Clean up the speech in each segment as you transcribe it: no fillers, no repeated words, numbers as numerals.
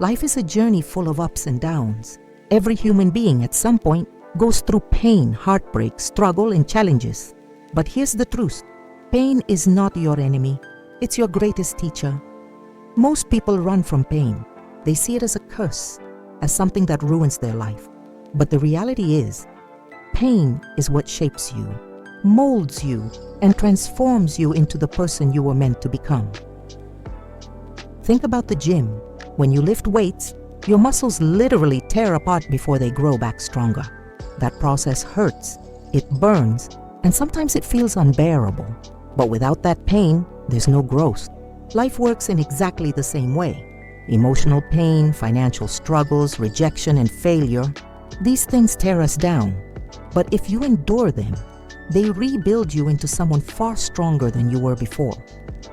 Life is a journey full of ups and downs. Every human being at some point goes through pain, heartbreak, struggle, and challenges. But here's the truth. Pain is not your enemy. It's your greatest teacher. Most people run from pain. They see it as a curse, as something that ruins their life. But the reality is, pain is what shapes you, molds you, and transforms you into the person you were meant to become. Think about the gym. When you lift weights, your muscles literally tear apart before they grow back stronger. That process hurts, it burns, and sometimes it feels unbearable. But without that pain, there's no growth. Life works in exactly the same way. Emotional pain, financial struggles, rejection, and failure, these things tear us down. But if you endure them, they rebuild you into someone far stronger than you were before.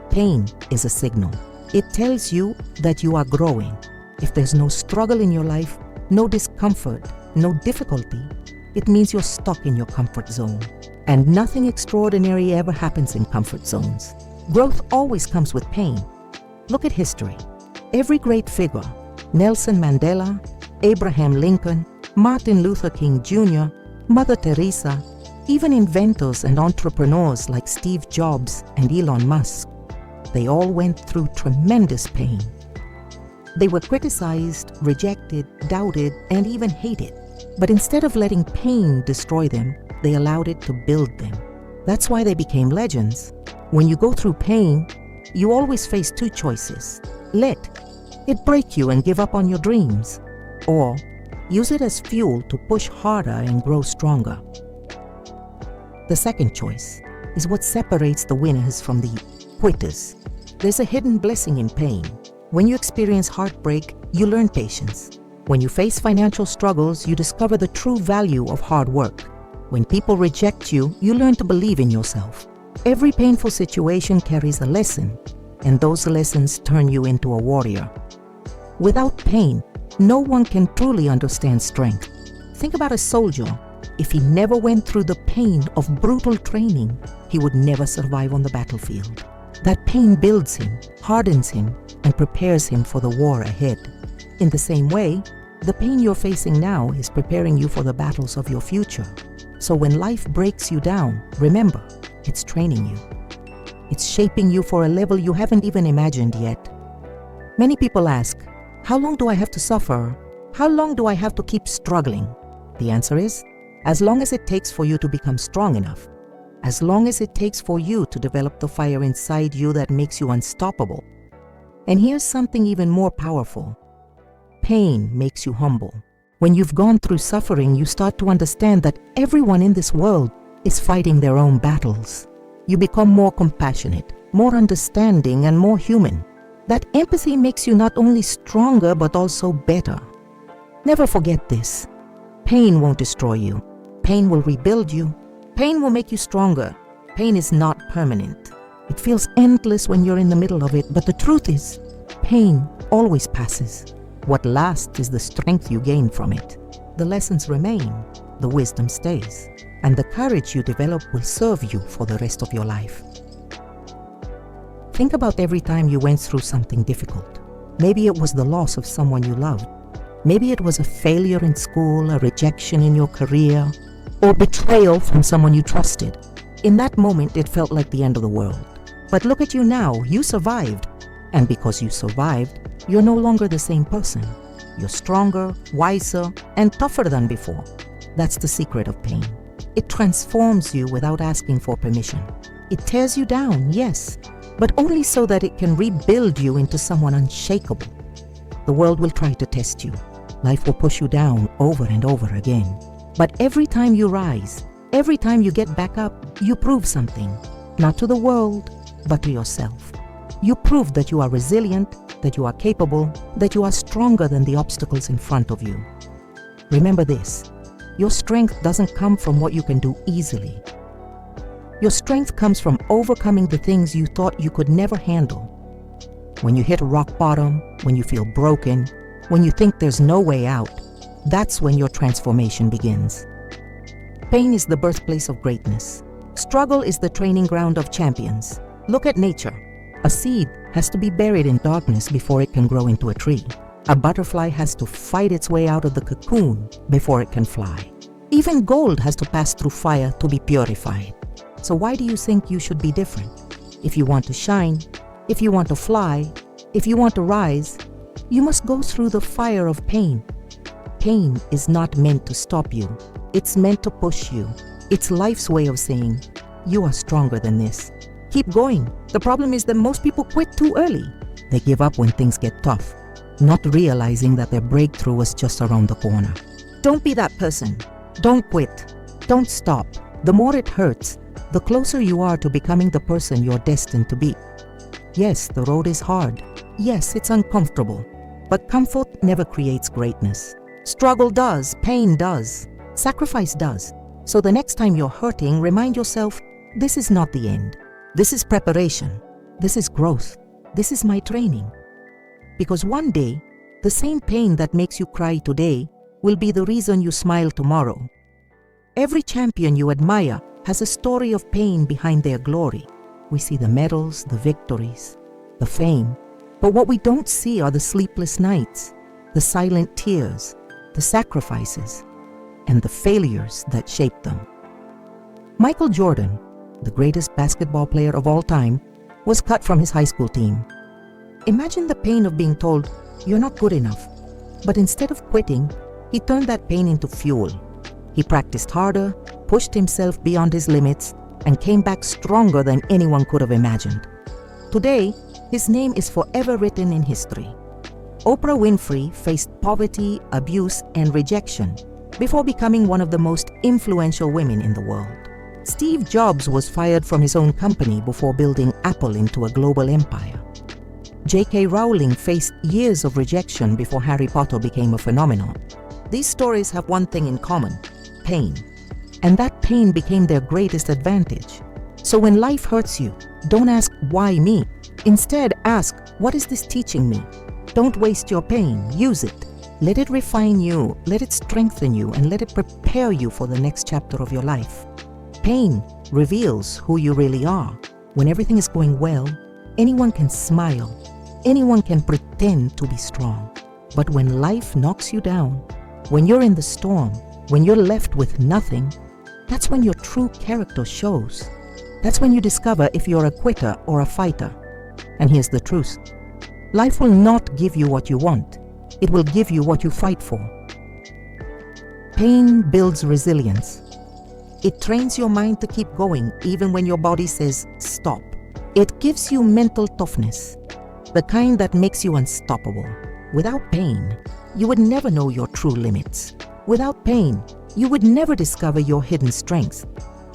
Pain is a signal. It tells you that you are growing. If there's no struggle in your life, no discomfort, no difficulty, it means you're stuck in your comfort zone. And nothing extraordinary ever happens in comfort zones. Growth always comes with pain. Look at history. Every great figure, Nelson Mandela, Abraham Lincoln, Martin Luther King Jr., Mother Teresa, even inventors and entrepreneurs like Steve Jobs and Elon Musk, they all went through tremendous pain. They were criticized, rejected, doubted, and even hated. But instead of letting pain destroy them, they allowed it to build them. That's why they became legends. When you go through pain, you always face two choices. Let it break you and give up on your dreams, or use it as fuel to push harder and grow stronger. The second choice is what separates the winners from the quitters. There's a hidden blessing in pain. When you experience heartbreak, you learn patience. When you face financial struggles, you discover the true value of hard work. When people reject you, you learn to believe in yourself. Every painful situation carries a lesson, and those lessons turn you into a warrior. Without pain, no one can truly understand strength. Think about a soldier. If he never went through the pain of brutal training, he would never survive on the battlefield. That pain builds him, hardens him, and prepares him for the war ahead. In the same way, the pain you're facing now is preparing you for the battles of your future. So when life breaks you down, remember, it's training you. It's shaping you for a level you haven't even imagined yet. Many people ask, how long do I have to suffer? How long do I have to keep struggling? The answer is, as long as it takes for you to become strong enough. As long as it takes for you to develop the fire inside you that makes you unstoppable. And here's something even more powerful. Pain makes you humble. When you've gone through suffering, you start to understand that everyone in this world is fighting their own battles. You become more compassionate, more understanding, and more human. That empathy makes you not only stronger, but also better. Never forget this. Pain won't destroy you. Pain will rebuild you. Pain will make you stronger. Pain is not permanent. It feels endless when you're in the middle of it, but the truth is, pain always passes. What lasts is the strength you gain from it. The lessons remain, the wisdom stays, and the courage you develop will serve you for the rest of your life. Think about every time you went through something difficult. Maybe it was the loss of someone you loved. Maybe it was a failure in school, a rejection in your career, or betrayal from someone you trusted. In that moment, it felt like the end of the world. But look at you now, you survived. And because you survived, you're no longer the same person. You're stronger, wiser, and tougher than before. That's the secret of pain. It transforms you without asking for permission. It tears you down, yes, but only so that it can rebuild you into someone unshakable. The world will try to test you. Life will push you down over and over again. But every time you rise, every time you get back up, you prove something. Not to the world, but to yourself. You prove that you are resilient, that you are capable, that you are stronger than the obstacles in front of you. Remember this, your strength doesn't come from what you can do easily. Your strength comes from overcoming the things you thought you could never handle. When you hit rock bottom, when you feel broken, when you think there's no way out, that's when your transformation begins. Pain is the birthplace of greatness. Struggle is the training ground of champions. Look at nature. A seed has to be buried in darkness before it can grow into a tree. A butterfly has to fight its way out of the cocoon before it can fly. Even gold has to pass through fire to be purified. So why do you think you should be different? If you want to shine, if you want to fly, if you want to rise, you must go through the fire of pain. Pain is not meant to stop you. It's meant to push you. It's life's way of saying, you are stronger than this. Keep going. The problem is that most people quit too early. They give up when things get tough, not realizing that their breakthrough was just around the corner. Don't be that person. Don't quit. Don't stop. The more it hurts, the closer you are to becoming the person you're destined to be. Yes, the road is hard. Yes, it's uncomfortable. But comfort never creates greatness. Struggle does, pain does, sacrifice does. So the next time you're hurting, remind yourself, this is not the end. This is preparation. This is growth. This is my training. Because one day, the same pain that makes you cry today will be the reason you smile tomorrow. Every champion you admire has a story of pain behind their glory. We see the medals, the victories, the fame. But what we don't see are the sleepless nights, the silent tears, the sacrifices, and the failures that shaped them. Michael Jordan, the greatest basketball player of all time, was cut from his high school team. Imagine the pain of being told, you're not good enough. But instead of quitting, he turned that pain into fuel. He practiced harder, pushed himself beyond his limits, and came back stronger than anyone could have imagined. Today, his name is forever written in history. Oprah Winfrey faced poverty, abuse, and rejection before becoming one of the most influential women in the world. Steve Jobs was fired from his own company before building Apple into a global empire. J.K. Rowling faced years of rejection before Harry Potter became a phenomenon. These stories have one thing in common: pain. And that pain became their greatest advantage. So when life hurts you, don't ask, why me? Instead, ask, what is this teaching me? Don't waste your pain, use it. Let it refine you, let it strengthen you, and let it prepare you for the next chapter of your life. Pain reveals who you really are. When everything is going well, anyone can smile, anyone can pretend to be strong. But when life knocks you down, when you're in the storm, when you're left with nothing, that's when your true character shows. That's when you discover if you're a quitter or a fighter. And here's the truth. Life will not give you what you want. It will give you what you fight for. Pain builds resilience. It trains your mind to keep going even when your body says stop. It gives you mental toughness, the kind that makes you unstoppable. Without pain, you would never know your true limits. Without pain, you would never discover your hidden strengths.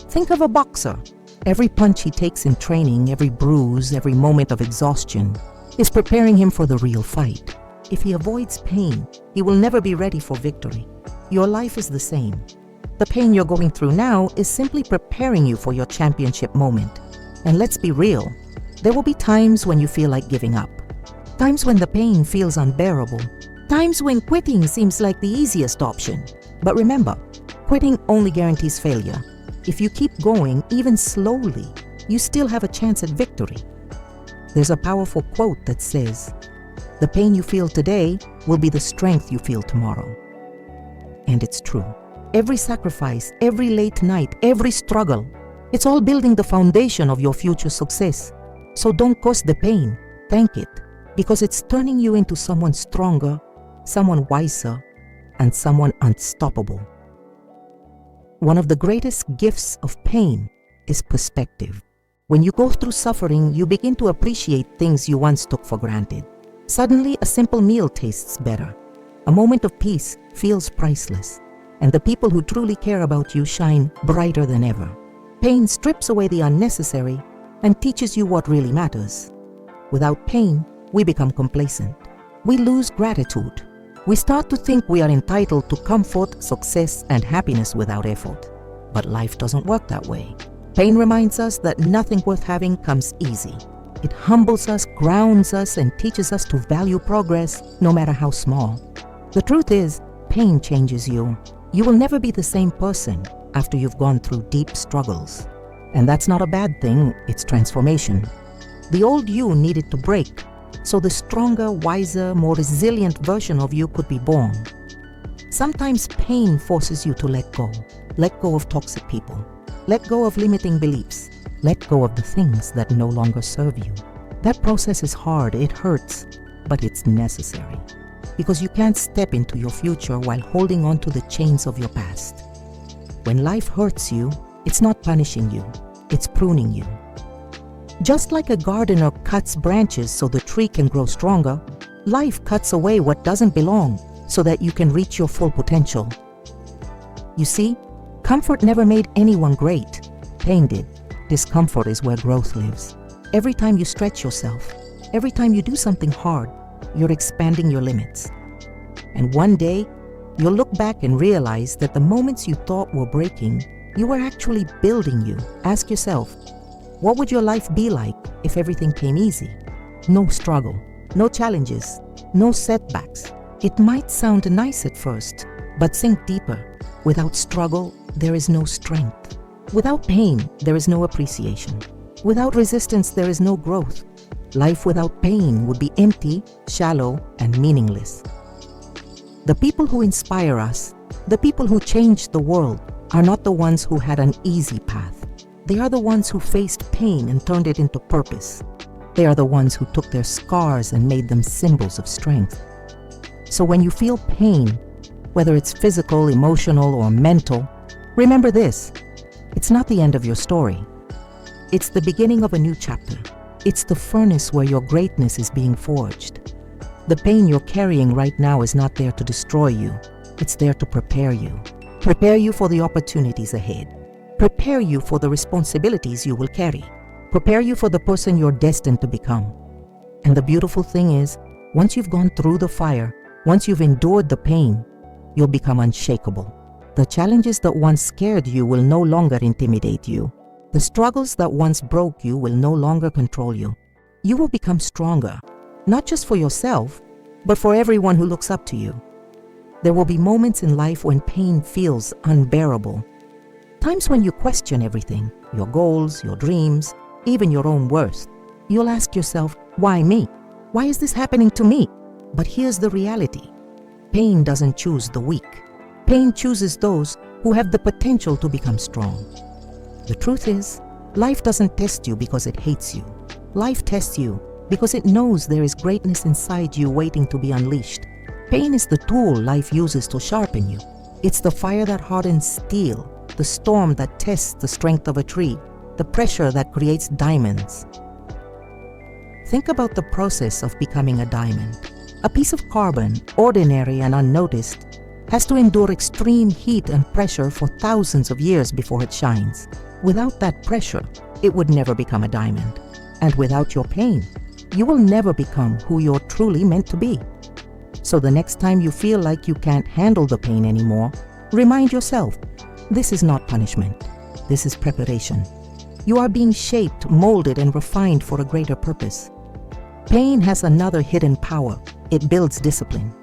Think of a boxer. Every punch he takes in training, every bruise, every moment of exhaustion is preparing him for the real fight. If he avoids pain, he will never be ready for victory. Your life is the same. The pain you're going through now is simply preparing you for your championship moment. And let's be real, there will be times when you feel like giving up. Times when the pain feels unbearable. Times when quitting seems like the easiest option. But remember, quitting only guarantees failure. If you keep going, even slowly, you still have a chance at victory. There's a powerful quote that says, "The pain you feel today will be the strength you feel tomorrow." And it's true. Every sacrifice, every late night, every struggle, it's all building the foundation of your future success. So don't curse the pain, thank it, because it's turning you into someone stronger, someone wiser, and someone unstoppable. One of the greatest gifts of pain is perspective. When you go through suffering, you begin to appreciate things you once took for granted. Suddenly, a simple meal tastes better. A moment of peace feels priceless. And the people who truly care about you shine brighter than ever. Pain strips away the unnecessary and teaches you what really matters. Without pain, we become complacent. We lose gratitude. We start to think we are entitled to comfort, success, and happiness without effort. But life doesn't work that way. Pain reminds us that nothing worth having comes easy. It humbles us, grounds us, and teaches us to value progress, no matter how small. The truth is, pain changes you. You will never be the same person after you've gone through deep struggles. And that's not a bad thing, it's transformation. The old you needed to break so the stronger, wiser, more resilient version of you could be born. Sometimes pain forces you to let go. Let go of toxic people. Let go of limiting beliefs. Let go of the things that no longer serve you. That process is hard, it hurts, but it's necessary. Because you can't step into your future while holding on to the chains of your past. When life hurts you, it's not punishing you, it's pruning you. Just like a gardener cuts branches so the tree can grow stronger, life cuts away what doesn't belong so that you can reach your full potential. You see, comfort never made anyone great. Pain did. Discomfort is where growth lives. Every time you stretch yourself, every time you do something hard, you're expanding your limits. And one day, you'll look back and realize that the moments you thought were breaking, you were actually building you. Ask yourself, what would your life be like if everything came easy? No struggle, no challenges, no setbacks. It might sound nice at first, but think deeper. Without struggle, there is no strength. Without pain, there is no appreciation. Without resistance, there is no growth. Life without pain would be empty, shallow, and meaningless. The people who inspire us, the people who changed the world, are not the ones who had an easy path. They are the ones who faced pain and turned it into purpose. They are the ones who took their scars and made them symbols of strength. So when you feel pain, whether it's physical, emotional, or mental, remember this: it's not the end of your story. It's the beginning of a new chapter. It's the furnace where your greatness is being forged. The pain you're carrying right now is not there to destroy you. It's there to prepare you. Prepare you for the opportunities ahead. Prepare you for the responsibilities you will carry. Prepare you for the person you're destined to become. And the beautiful thing is, once you've gone through the fire, once you've endured the pain, you'll become unshakable. The challenges that once scared you will no longer intimidate you. The struggles that once broke you will no longer control you. You will become stronger, not just for yourself, but for everyone who looks up to you. There will be moments in life when pain feels unbearable. Times when you question everything, your goals, your dreams, even your own worth. You'll ask yourself, why me? Why is this happening to me? But here's the reality. Pain doesn't choose the weak. Pain chooses those who have the potential to become strong. The truth is, life doesn't test you because it hates you. Life tests you because it knows there is greatness inside you waiting to be unleashed. Pain is the tool life uses to sharpen you. It's the fire that hardens steel, the storm that tests the strength of a tree, the pressure that creates diamonds. Think about the process of becoming a diamond. A piece of carbon, ordinary and unnoticed, has to endure extreme heat and pressure for thousands of years before it shines. Without that pressure, it would never become a diamond. And without your pain, you will never become who you're truly meant to be. So the next time you feel like you can't handle the pain anymore, remind yourself, this is not punishment. This is preparation. You are being shaped, molded, and refined for a greater purpose. Pain has another hidden power. It builds discipline.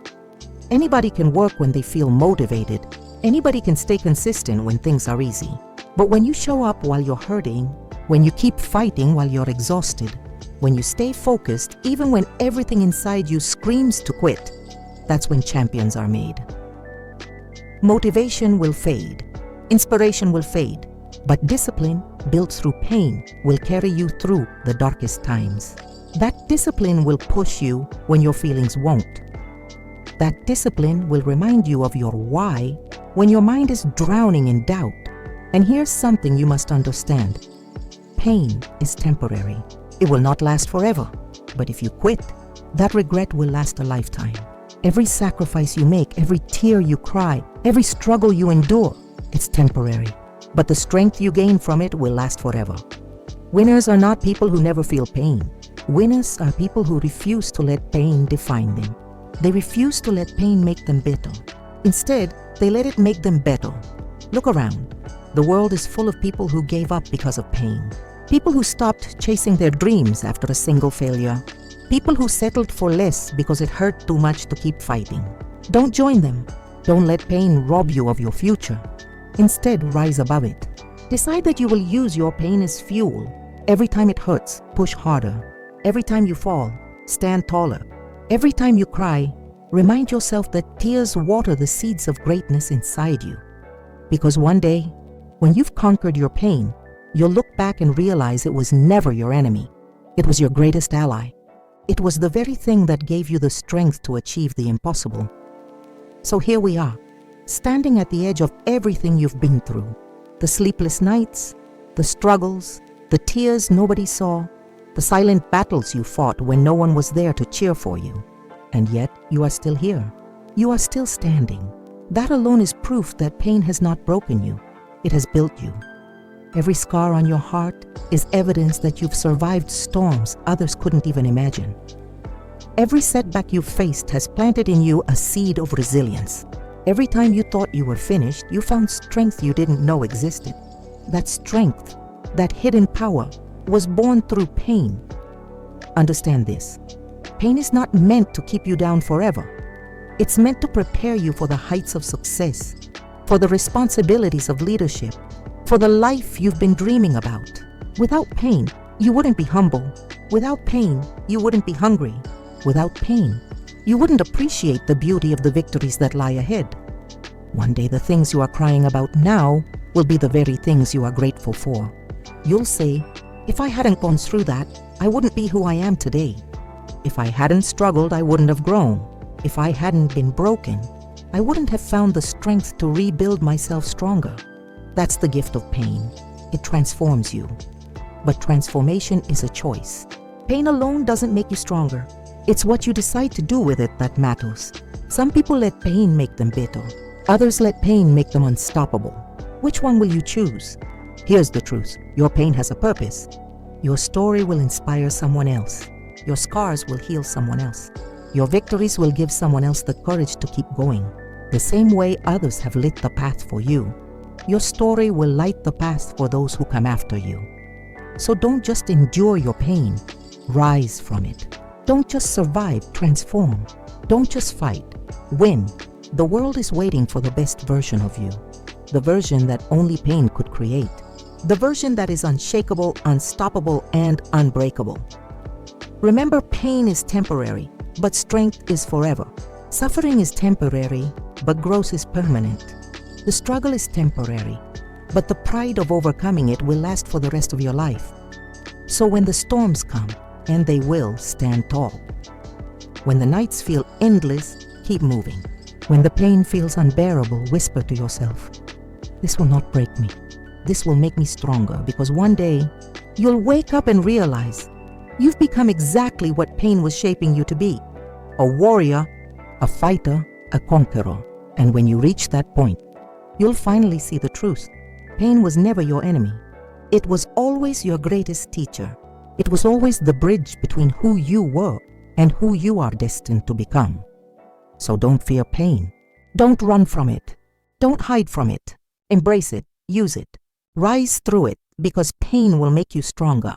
Anybody can work when they feel motivated. Anybody can stay consistent when things are easy. But when you show up while you're hurting, when you keep fighting while you're exhausted, when you stay focused even when everything inside you screams to quit, that's when champions are made. Motivation will fade. Inspiration will fade. But discipline, built through pain, will carry you through the darkest times. That discipline will push you when your feelings won't. That discipline will remind you of your why when your mind is drowning in doubt. And here's something you must understand. Pain is temporary. It will not last forever. But if you quit, that regret will last a lifetime. Every sacrifice you make, every tear you cry, every struggle you endure, it's temporary. But the strength you gain from it will last forever. Winners are not people who never feel pain. Winners are people who refuse to let pain define them. They refuse to let pain make them bitter. Instead, they let it make them better. Look around. The world is full of people who gave up because of pain. People who stopped chasing their dreams after a single failure. People who settled for less because it hurt too much to keep fighting. Don't join them. Don't let pain rob you of your future. Instead, rise above it. Decide that you will use your pain as fuel. Every time it hurts, push harder. Every time you fall, stand taller. Every time you cry, remind yourself that tears water the seeds of greatness inside you. Because one day, when you've conquered your pain, you'll look back and realize it was never your enemy. It was your greatest ally. It was the very thing that gave you the strength to achieve the impossible. So here we are, standing at the edge of everything you've been through. The sleepless nights, the struggles, the tears nobody saw, the silent battles you fought when no one was there to cheer for you. And yet, you are still here. You are still standing. That alone is proof that pain has not broken you. It has built you. Every scar on your heart is evidence that you've survived storms others couldn't even imagine. Every setback you've faced has planted in you a seed of resilience. Every time you thought you were finished, you found strength you didn't know existed. That strength, that hidden power, was born through pain. Understand this. Pain is not meant to keep you down forever. It's meant to prepare you for the heights of success, for the responsibilities of leadership, for the life you've been dreaming about. Without pain, you wouldn't be humble. Without pain, you wouldn't be hungry. Without pain, you wouldn't appreciate the beauty of the victories that lie ahead. One day the things you are crying about now will be the very things you are grateful for. You'll say, if I hadn't gone through that, I wouldn't be who I am today. If I hadn't struggled, I wouldn't have grown. If I hadn't been broken, I wouldn't have found the strength to rebuild myself stronger. That's the gift of pain. It transforms you. But transformation is a choice. Pain alone doesn't make you stronger. It's what you decide to do with it that matters. Some people let pain make them bitter. Others let pain make them unstoppable. Which one will you choose? Here's the truth. Your pain has a purpose. Your story will inspire someone else. Your scars will heal someone else. Your victories will give someone else the courage to keep going. The same way others have lit the path for you, your story will light the path for those who come after you. So don't just endure your pain, rise from it. Don't just survive, transform. Don't just fight, win. The world is waiting for the best version of you, the version that only pain could create, the version that is unshakable, unstoppable, and unbreakable. Remember, pain is temporary, but strength is forever. Suffering is temporary, but growth is permanent. The struggle is temporary, but the pride of overcoming it will last for the rest of your life. So when the storms come, and they will, stand tall. When the nights feel endless, keep moving. When the pain feels unbearable, whisper to yourself, this will not break me. This will make me stronger, because one day, you'll wake up and realize you've become exactly what pain was shaping you to be. A warrior, a fighter, a conqueror. And when you reach that point, you'll finally see the truth. Pain was never your enemy. It was always your greatest teacher. It was always the bridge between who you were and who you are destined to become. So don't fear pain. Don't run from it. Don't hide from it. Embrace it. Use it. Rise through it, because pain will make you stronger.